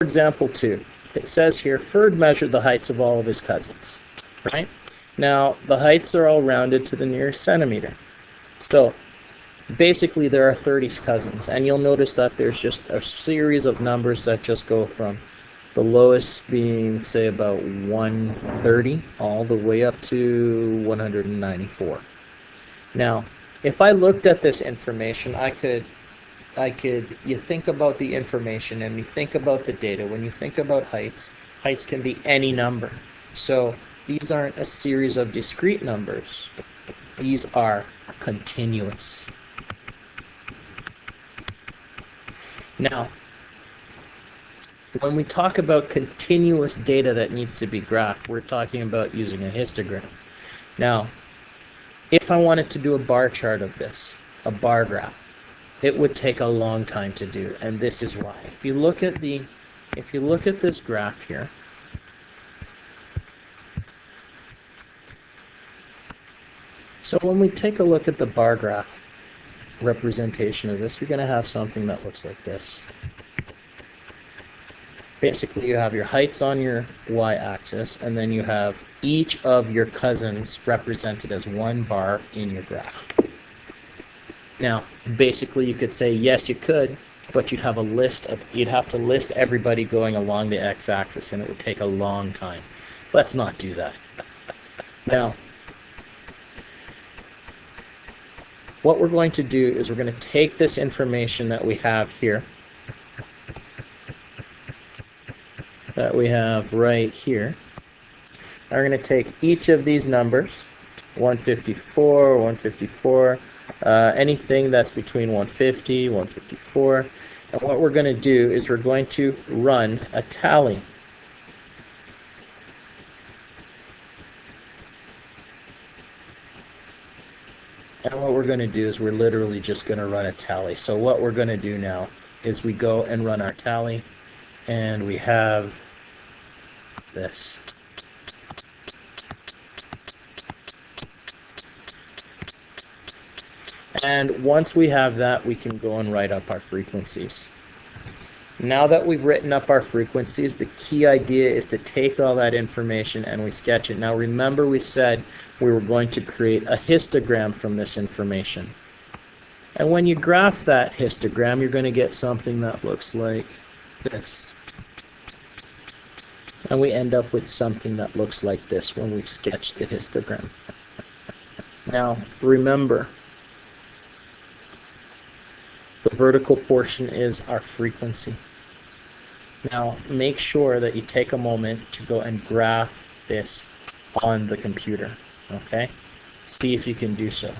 example 2, it says here, Ferd measured the heights of all of his cousins, right? Now, the heights are all rounded to the nearest centimeter. So, basically, there are 30 cousins, and you'll notice that there's just a series of numbers that just go from the lowest being, say, about 130 all the way up to 194. Now, if I looked at this information, you think about the information and you think about the data. When you think about heights, heights can be any number. So these aren't a series of discrete numbers. These are continuous. Now, when we talk about continuous data that needs to be graphed, we're talking about using a histogram. Now, if I wanted to do a bar chart of this, a bar graph, it would take a long time to do, and this is why. If you look at this graph here, so when we take a look at the bar graph representation of this, you're going to have something that looks like this. Basically, you have your heights on your y-axis, and then you have each of your cousins represented as one bar in your graph. Now, basically, you could say, yes, you could, but you'd have to list everybody going along the x-axis, and it would take a long time. Let's not do that. Now, what we're going to do is we're going to take this information that we have here, that we have right here. I'm going to take each of these numbers, 154, 154, anything that's between 150, 154, and what we're going to do is we're going to run a tally. And what we're going to do is we're literally just going to run a tally. So what we're going to do now is we go and run our tally, and we have this. And once we have that, we can go and write up our frequencies. Now that we've written up our frequencies, the key idea is to take all that information and we sketch it. Now remember, we said we were going to create a histogram from this information. And when you graph that histogram, you're going to get something that looks like this. And we end up with something that looks like this when we've sketched the histogram. Now remember, the vertical portion is our frequency. Now make sure that you take a moment to go and graph this on the computer. Okay? See if you can do so.